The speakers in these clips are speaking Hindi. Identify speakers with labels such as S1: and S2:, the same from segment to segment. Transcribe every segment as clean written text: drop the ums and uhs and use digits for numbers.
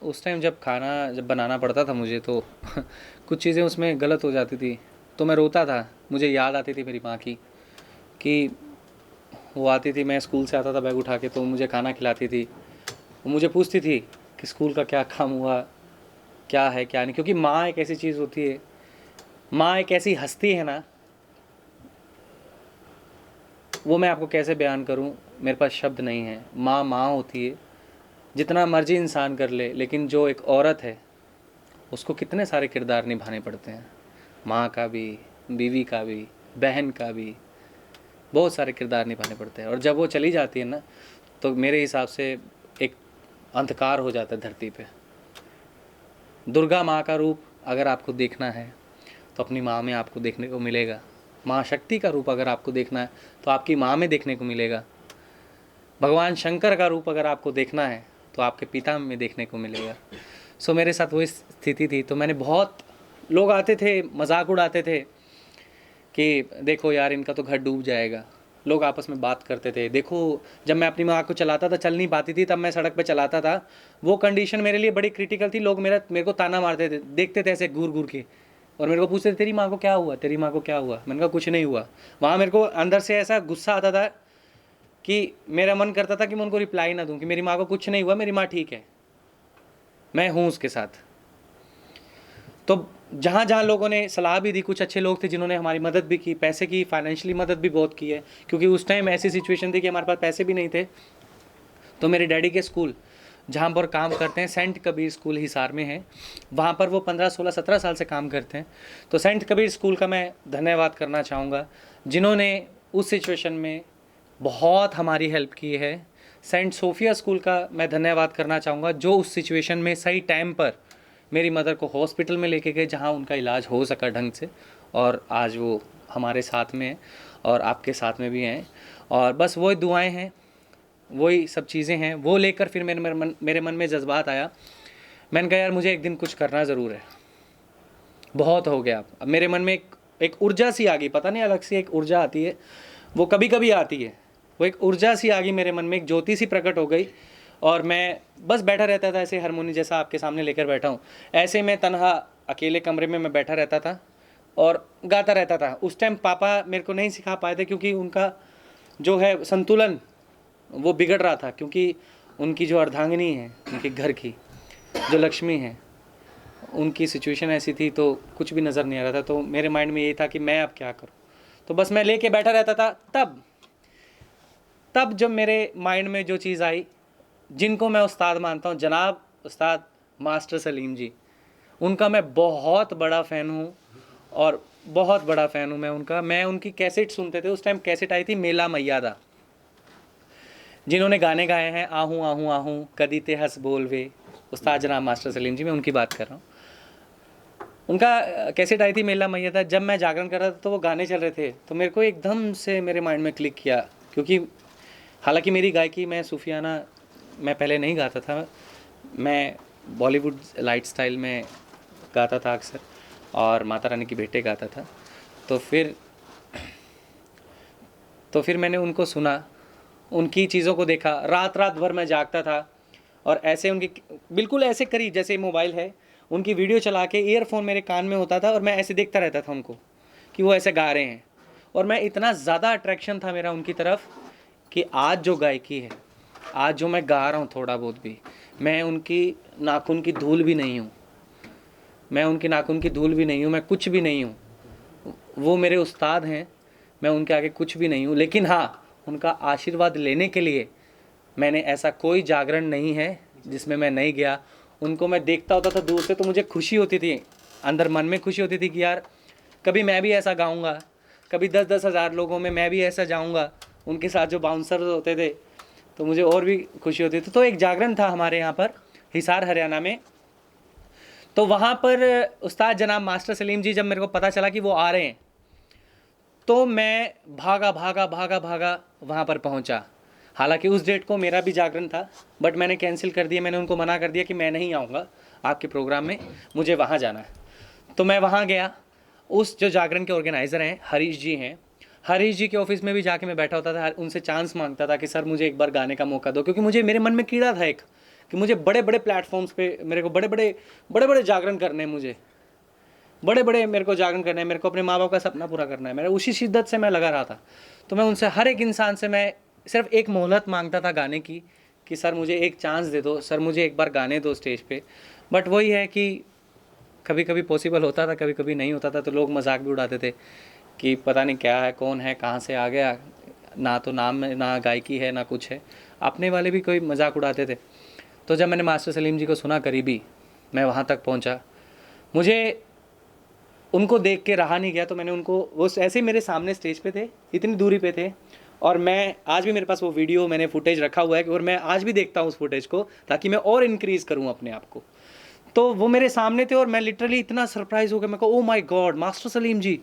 S1: उस टाइम जब खाना जब बनाना पड़ता था मुझे तो कुछ चीज़ें उसमें गलत हो जाती थी, तो मैं रोता था। मुझे याद आती थी मेरी माँ की, कि वो आती थी, मैं स्कूल से आता था बैग उठा के, तो मुझे खाना खिलाती थी। वो मुझे पूछती थी कि स्कूल का क्या काम हुआ, क्या है क्या नहीं, क्योंकि माँ एक ऐसी चीज़ होती है, माँ एक ऐसी हस्ती है ना, वो मैं आपको कैसे बयान करूँ, मेरे पास शब्द नहीं है। माँ माँ होती है, जितना मर्जी इंसान कर ले, लेकिन जो एक औरत है उसको कितने सारे किरदार निभाने पड़ते हैं। माँ का भी, बीवी का भी, बहन का भी, बहुत सारे किरदार निभाने पड़ते हैं। और जब वो चली जाती है ना, तो मेरे हिसाब से एक अंधकार हो जाता है धरती पे। दुर्गा माँ का रूप अगर आपको देखना है तो अपनी माँ में आपको देखने को मिलेगा। माँ शक्ति का रूप अगर आपको देखना है तो आपकी माँ में देखने को मिलेगा। भगवान शंकर का रूप अगर आपको देखना है तो आपके पिता में देखने को मिलेगा। सो मेरे साथ वही स्थिति थी। तो मैंने बहुत, लोग आते थे मजाक उड़ाते थे कि देखो यार इनका तो घर डूब जाएगा। लोग आपस में बात करते थे। देखो, जब मैं अपनी माँ को चलाता था, चल नहीं पाती थी, तब मैं सड़क पे चलाता था, वो कंडीशन मेरे लिए बड़ी क्रिटिकल थी। लोग मेरे को ताना मारते थे, देखते थे ऐसे घूर घूर के, और मेरे को पूछते थे तेरी माँ को क्या हुआ, तेरी माँ को क्या हुआ। मैंने कहा कुछ नहीं हुआ। वहाँ मेरे को अंदर से ऐसा गुस्सा आता था कि मेरा मन करता था कि मैं उनको रिप्लाई ना दूँ कि मेरी माँ को कुछ नहीं हुआ, मेरी माँ ठीक है, मैं हूँ उसके साथ। तो जहाँ जहाँ लोगों ने सलाह भी दी, कुछ अच्छे लोग थे जिन्होंने हमारी मदद भी की, पैसे की, फाइनेंशियली मदद भी बहुत की है, क्योंकि उस टाइम ऐसी सिचुएशन थी कि हमारे पास पैसे भी नहीं थे। तो मेरे डैडी के स्कूल जहाँ पर काम करते हैं, सेंट कबीर स्कूल हिसार में है, वहाँ पर वो 15, 16, 17 साल से काम करते हैं। तो सेंट कबीर स्कूल का मैं धन्यवाद करना चाहूँगा, जिन्होंने उस सिचुएशन में बहुत हमारी हेल्प की है। सेंट सोफिया स्कूल का मैं धन्यवाद करना चाहूँगा, जो उस सिचुएशन में सही टाइम पर मेरी मदर को हॉस्पिटल में लेके गए, जहाँ उनका इलाज हो सका ढंग से, और आज वो हमारे साथ में हैं और आपके साथ में भी हैं। और बस वही दुआएं हैं, वही सब चीज़ें हैं। वो लेकर फिर मेरे मन में जज्बात आया। मैंने कहा यार मुझे एक दिन कुछ करना ज़रूर है, बहुत हो गया। अब मेरे मन में एक ऊर्जा सी आ गई, पता नहीं अलग सी एक ऊर्जा आती है, वो कभी कभी आती है। वो एक ऊर्जा सी आ गई मेरे मन में, एक ज्योति सी प्रकट हो गई, और मैं बस बैठा रहता था ऐसे, हारमोनी जैसा आपके सामने लेकर बैठा हूँ, ऐसे मैं तन्हा अकेले कमरे में मैं बैठा रहता था और गाता रहता था। उस टाइम पापा मेरे को नहीं सिखा पाए थे, क्योंकि उनका जो है संतुलन वो बिगड़ रहा था, क्योंकि उनकी जो अर्धांगिनी है, उनके घर की जो लक्ष्मी है, उनकी सिचुएशन ऐसी थी, तो कुछ भी नज़र नहीं आ रहा था। तो मेरे माइंड में यही था कि मैं अब क्या करूं। तो बस मैं लेके बैठा रहता था। तब तब जब मेरे माइंड में जो चीज़ आई, जिनको मैं उस्ताद मानता हूँ, जनाब उस्ताद मास्टर सलीम जी, उनका मैं बहुत बड़ा फ़ैन हूँ, और बहुत बड़ा फ़ैन हूँ मैं उनका। मैं उनकी कैसेट सुनते थे, उस टाइम कैसेट आई थी मेला मैयादा, जिन्होंने गाने गाए हैं आहूँ आहूँ आहूँ कदी ते हंस बोल वे, उस्ताद जनाब मास्टर सलीम जी, मैं उनकी बात कर रहा हूँ। उनका कैसेट आई थी मेला मैयादा। जब मैं जागरण कर रहा था तो वो गाने चल रहे थे, तो मेरे को एकदम से मेरे माइंड में क्लिक किया, क्योंकि हालांकि मेरी गायकी, मैं सूफियाना मैं पहले नहीं गाता था, मैं बॉलीवुड लाइट स्टाइल में गाता था अक्सर, और माता रानी की भेंटें गाता था। तो फिर मैंने उनको सुना, उनकी चीज़ों को देखा, रात रात भर मैं जागता था, और ऐसे उनकी बिल्कुल ऐसे करीब जैसे मोबाइल है, उनकी वीडियो चला के ईयरफोन मेरे कान में होता था, और मैं ऐसे देखता रहता था उनको कि वो ऐसे गा रहे हैं। और मैं इतना ज़्यादा अट्रैक्शन था मेरा उनकी तरफ, कि आज जो गायकी है, आज जो मैं गा रहा हूँ थोड़ा बहुत भी, मैं उनकी नाखून की धूल भी नहीं हूँ, मैं उनकी नाखून की धूल भी नहीं हूँ, मैं कुछ भी नहीं हूँ। वो मेरे उस्ताद हैं, मैं उनके आगे कुछ भी नहीं हूँ। लेकिन हाँ, उनका आशीर्वाद लेने के लिए मैंने, ऐसा कोई जागरण नहीं है जिसमें मैं नहीं गया। उनको मैं देखता होता था दूर से, तो मुझे खुशी होती थी, अंदर मन में खुशी होती थी कि यार कभी मैं भी ऐसा गाऊंगा, कभी 10-10 हज़ार लोगों में मैं भी ऐसा जाऊंगा। उनके साथ जो बाउंसर होते थे, तो मुझे और भी खुशी होती थी। तो एक जागरण था हमारे यहाँ पर हिसार हरियाणा में। तो वहाँ पर उस्ताद जनाब मास्टर सलीम जी, जब मेरे को पता चला कि वो आ रहे हैं, तो मैं भागा भागा भागा भागा वहाँ पर पहुँचा। हालांकि उस डेट को मेरा भी जागरण था, बट मैंने कैंसिल कर दिया। मैंने उनको मना कर दिया कि मैं नहीं आऊँगा आपके प्रोग्राम में, मुझे वहाँ जाना है। तो मैं वहाँ गया। उस जो जागरण के ऑर्गेनाइज़र हैं, हरीश जी हैं, हरीश जी के ऑफिस में भी जाके मैं बैठा होता था, उनसे चांस मांगता था कि सर मुझे एक बार गाने का मौका दो, क्योंकि मुझे, मेरे मन में कीड़ा था एक, कि मुझे बड़े बड़े प्लेटफॉर्म्स पे मेरे को बड़े बड़े जागरण करने हैं, मुझे बड़े बड़े मेरे को जागरण करना है, मेरे को अपने माँ बाप का सपना पूरा करना है। मेरा उसी शिद्दत से मैं लगा रहा था। तो मैं उनसे, हर एक इंसान से मैं सिर्फ एक मोहलत मांगता था गाने की, कि सर मुझे एक चांस दे दो, सर मुझे एक बार गाने दो स्टेज पे। बट वही है कि कभी कभी पॉसिबल होता था, कभी कभी नहीं होता था। तो लोग मजाक भी उड़ाते थे कि पता नहीं क्या है, कौन है, कहाँ से आ गया, ना तो नाम में ना गायकी है ना कुछ है। अपने वाले भी कोई मजाक उड़ाते थे। तो जब मैंने मास्टर सलीम जी को सुना करीबी, मैं वहाँ तक पहुँचा, मुझे उनको देख के रहा नहीं गया। तो मैंने उनको, वो ऐसे ही मेरे सामने स्टेज पे थे, इतनी दूरी पे थे, और मैं आज भी मेरे पास वो वीडियो, मैंने फुटेज रखा हुआ है, और मैं आज भी देखता हूँ उस फुटेज को, ताकि मैं और इंक्रीज़ करूँ अपने आप को। तो वो मेरे सामने थे और मैं लिटरली इतना सरप्राइज हो गया, मैं को oh my god, master Salim ji.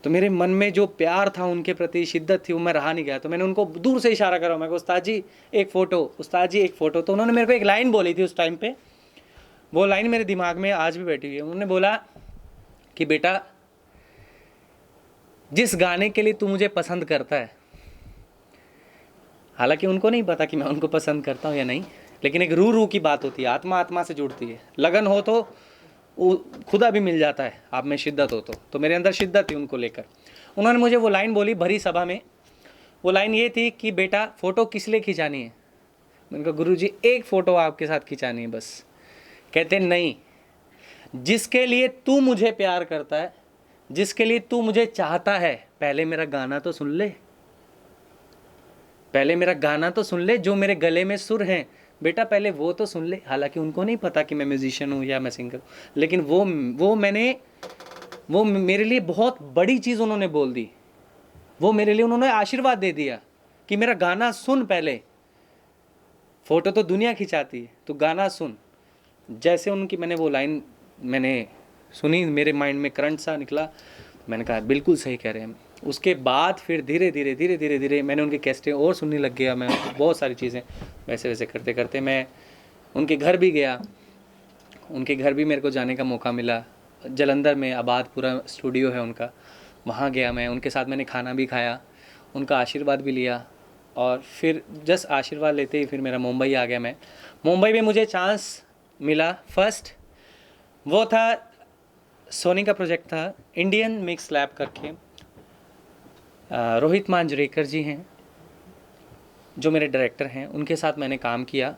S1: तो मेरे मन में जो प्यार था उनके प्रति, शिद्दत थी, वो मैं रहा नहीं गया। तो मैंने उनको दूर से इशारा करा, मैं को उस्ताद जी एक फ़ोटो, उस्ताद जी एक फ़ोटो। तो उन्होंने मेरे को एक लाइन बोली थी उस टाइम पे, वो लाइन मेरे दिमाग में आज भी बैठी हुई है। उन्होंने बोला कि बेटा, जिस गाने के लिए तू मुझे पसंद करता है, हालांकि उनको नहीं पता कि मैं उनको पसंद करता हूँ या नहीं, लेकिन एक रू की बात होती है, आत्मा आत्मा से जुड़ती है। लगन हो तो वो खुदा भी मिल जाता है, आप में शिद्दत हो तो मेरे अंदर शिद्दत थी उनको लेकर। उन्होंने मुझे वो लाइन बोली भरी सभा में। वो लाइन ये थी कि बेटा, फ़ोटो किस लिए खिंचानी है? मैंने कहा गुरुजी एक फ़ोटो आपके साथ खिंचानी है बस। कहते नहीं, जिसके लिए तू मुझे प्यार करता है, जिसके लिए तू मुझे चाहता है, पहले मेरा गाना तो सुन ले, पहले मेरा गाना तो सुन ले, जो मेरे गले में सुर हैं बेटा, पहले वो तो सुन ले। हालांकि उनको नहीं पता कि मैं म्यूजिशियन हूँ या मैं सिंगर हूँ, लेकिन वो मेरे लिए बहुत बड़ी चीज़ उन्होंने बोल दी। वो मेरे लिए उन्होंने आशीर्वाद दे दिया कि मेरा गाना सुन पहले, फ़ोटो तो दुनिया खिंचाती है, तो गाना सुन। जैसे उनकी मैंने वो लाइन मैंने सुनी, मेरे माइंड में करंट सा निकला। मैंने कहा बिल्कुल सही कह रहे हैं। उसके बाद फिर धीरे धीरे मैंने उनके कैसेटें और सुनने लग गया। मैं बहुत सारी चीज़ें वैसे वैसे करते करते मैं उनके घर भी गया। उनके घर भी मेरे को जाने का मौका मिला। जलंधर में आबादपुरा स्टूडियो है उनका, वहाँ गया मैं। उनके साथ मैंने खाना भी खाया, उनका आशीर्वाद भी लिया। और फिर जस्ट आशीर्वाद लेते ही फिर मेरा मुंबई आ गया। मैं मुंबई में मुझे चांस मिला फर्स्ट, वो था सोनी का प्रोजेक्ट था, इंडियन मिक्स लैब करके। रोहित मांजरेकर जी हैं जो मेरे डायरेक्टर हैं, उनके साथ मैंने काम किया।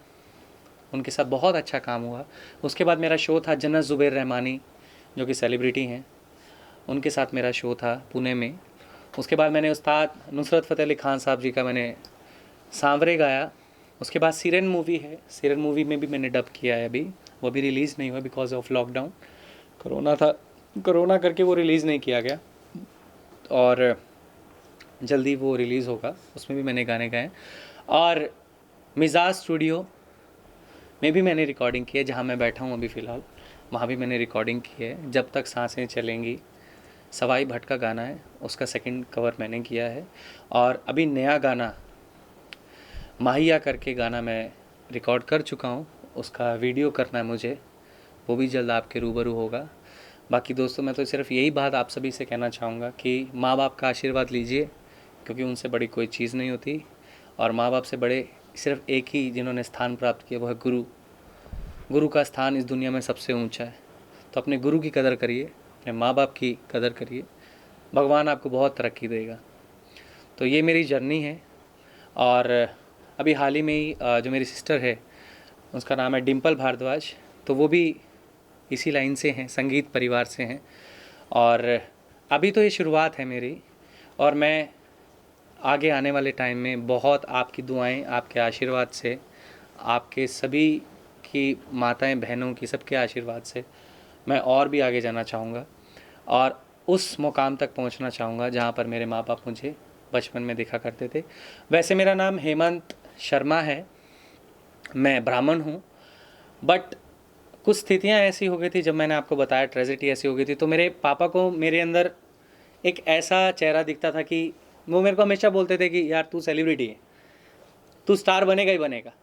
S1: उनके साथ बहुत अच्छा काम हुआ। उसके बाद मेरा शो था जन्नत ज़ुबैर रहमानी, जो कि सेलिब्रिटी हैं, उनके साथ मेरा शो था पुणे में। उसके बाद मैंने उस्ताद नुसरत फ़तेह अली खान साहब जी का मैंने सांवरे गाया। उसके बाद सिरन मूवी है, सिरन मूवी में भी मैंने डब किया है। अभी वो भी रिलीज़ नहीं हुआ बिकॉज ऑफ लॉकडाउन, कोरोना था, कोरोना करके वो रिलीज़ नहीं किया गया, और जल्दी वो रिलीज़ होगा। उसमें भी मैंने गाने गाए। और मिजाज स्टूडियो में भी मैंने रिकॉर्डिंग की है, जहाँ मैं बैठा हूँ अभी फ़िलहाल, वहाँ भी मैंने रिकॉर्डिंग की है। जब तक सांसें चलेंगी, सवाई भट्ट का गाना है, उसका सेकंड कवर मैंने किया है। और अभी नया गाना माहिया करके गाना मैं रिकॉर्ड कर चुका हूँ, उसका वीडियो करना है मुझे, वो भी जल्द आपके रूबरू होगा। बाकी दोस्तों, मैं तो सिर्फ यही बात आप सभी से कहना चाहूँगा कि माँ बाप का आशीर्वाद लीजिए, क्योंकि उनसे बड़ी कोई चीज़ नहीं होती। और माँ बाप से बड़े सिर्फ एक ही जिन्होंने स्थान प्राप्त किया, वो है गुरु। गुरु का स्थान इस दुनिया में सबसे ऊंचा है। तो अपने गुरु की कदर करिए, अपने माँ बाप की कदर करिए, भगवान आपको बहुत तरक्की देगा। तो ये मेरी जर्नी है। और अभी हाल ही में ही जो मेरी सिस्टर है, उसका नाम है डिम्पल भारद्वाज, तो वो भी इसी लाइन से हैं, संगीत परिवार से हैं। और अभी तो ये शुरुआत है मेरी, और मैं आगे आने वाले टाइम में बहुत आपकी दुआएं, आपके आशीर्वाद से, आपके सभी की माताएं बहनों की सबके आशीर्वाद से मैं और भी आगे जाना चाहूँगा, और उस मुकाम तक पहुँचना चाहूँगा जहाँ पर मेरे माँ बाप मुझे बचपन में देखा करते थे। वैसे मेरा नाम हेमंत शर्मा है, मैं ब्राह्मण हूँ, बट कुछ स्थितियाँ ऐसी हो गई थी, जब मैंने आपको बताया ट्रेजेडी ऐसी हो गई थी, तो मेरे पापा को मेरे अंदर एक ऐसा चेहरा दिखता था कि वो मेरे को हमेशा बोलते थे कि यार तू सेलिब्रिटी है, तू स्टार बनेगा ही बनेगा।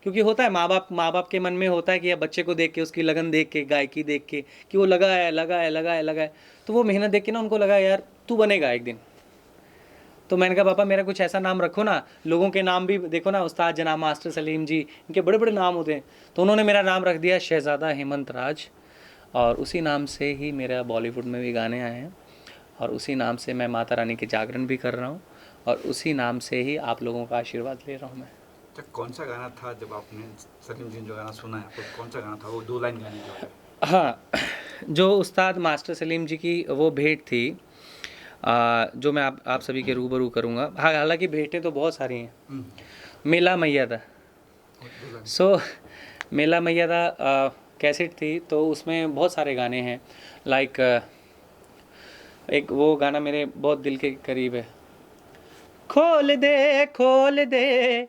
S1: क्योंकि होता है माँ बाप के मन में होता है कि यार बच्चे को देख के, उसकी लगन देख के, गायकी देख के, कि वो लगा है, तो वो मेहनत देख के ना उनको लगा यार तू बनेगा एक दिन। तो मैंने कहा पापा मेरा कुछ ऐसा नाम रखो ना, लोगों के नाम भी देखो ना, उस्ताद जनाब मास्टर सलीम जी, इनके बड़े बड़े नाम होते हैं। तो उन्होंने मेरा नाम रख दिया शहज़ादा हेमंत राज, और उसी नाम से ही मेरा बॉलीवुड में भी गाने आए हैं, और उसी नाम से मैं माता रानी के जागरण भी कर रहा हूँ, और उसी नाम से ही आप लोगों का आशीर्वाद ले रहा हूँ मैं।
S2: तो कौन सा गाना था जब आपने सलीम जी ने जो गाना सुना है आपको, कौन सा गाना था वो 2 लाइन गाने जो है?
S1: हाँ, जो उस्ताद मास्टर सलीम जी की वो भेंट थी, जो मैं आप सभी के रूबरू करूँगा। हाँ, हालांकि भेंटें तो बहुत सारी हैं। मेला मैया दा,
S2: 2 लाइन।
S1: सो मेला मैया दा कैसेट थी, तो उसमें बहुत सारे गाने हैं। लाइक एक वो गाना मेरे बहुत दिल के करीब है, खोल दे खोल दे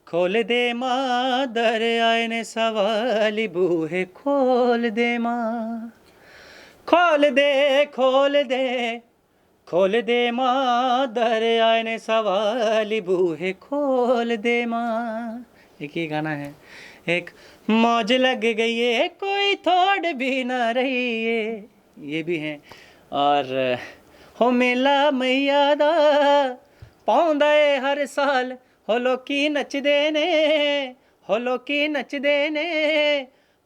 S1: खोल दे माँ दर आए ने सवाली बूहे, खोल दे माँ, खोल दे खोल दे खोल दे माँ दर आए ने सवाली बूहे, खोल दे माँ। एक ये गाना है। एक मौज लग गई है कोई थोड़ भी ना रही है, ये भी है। और हो मेला मैया दा पाउंदा है हर साल, हो लोकी नचदे ने, हो लोकी नचदे ने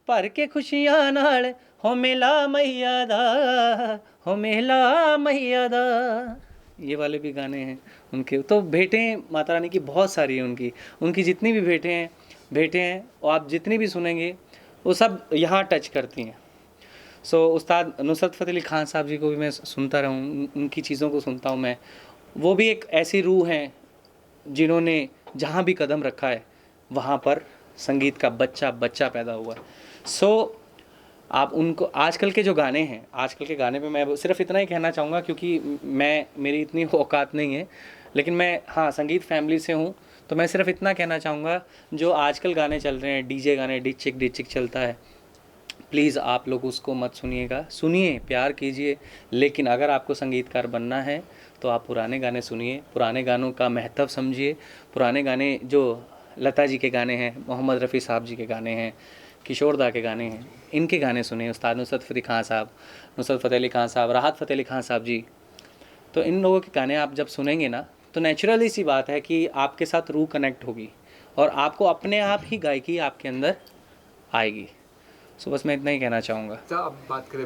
S1: भर के खुशियां नाल, हो मेला मैया दा, हो मेला मैया दा। ये वाले भी गाने हैं उनके। तो भेंटें माता रानी की बहुत सारी हैं उनकी, उनकी जितनी भी भेंटें हैं और आप जितनी भी सुनेंगे वो सब यहाँ टच करती हैं। सो उस्ताद नुसरत फ़तेह अली ख़ान साहब जी को भी मैं सुनता रहा हूँ, उनकी चीज़ों को सुनता हूँ मैं। वो भी एक ऐसी रूह हैं जिन्होंने जहाँ भी कदम रखा है वहाँ पर संगीत का बच्चा पैदा हुआ है। सो आप उनको, आजकल के जो गाने हैं, आजकल के गाने पे मैं सिर्फ इतना ही कहना चाहूँगा, क्योंकि मेरी इतनी औकात नहीं है, लेकिन मैं हाँ संगीत फैमिली से हूँ, तो मैं सिर्फ इतना कहना चाहूँगा, जो आजकल गाने चल रहे हैं, डीजे गाने, डिचिक चलता है, प्लीज़ आप लोग उसको मत सुनिएगा। सुनिए, प्यार कीजिए, लेकिन अगर आपको संगीतकार बनना है तो आप पुराने गाने सुनिए, पुराने गानों का महत्व समझिए। पुराने गाने जो लता जी के गाने हैं, मोहम्मद रफ़ी साहब जी के गाने हैं, किशोर दा के गाने हैं, इनके गाने सुनिए। उस्ताद नुसरत फ़तेह अली ख़ान साहब, राहत फ़तेह अली ख़ान साहब जी, तो इन लोगों के गाने आप जब सुनेंगे ना, तो नेचुरली सी बात है कि आपके साथ रूह कनेक्ट होगी और आपको अपने आप ही गायकी आपके अंदर आएगी। सो बस मैं इतना ही कहना चाहूँगा।
S2: अच्छा, अब बात करें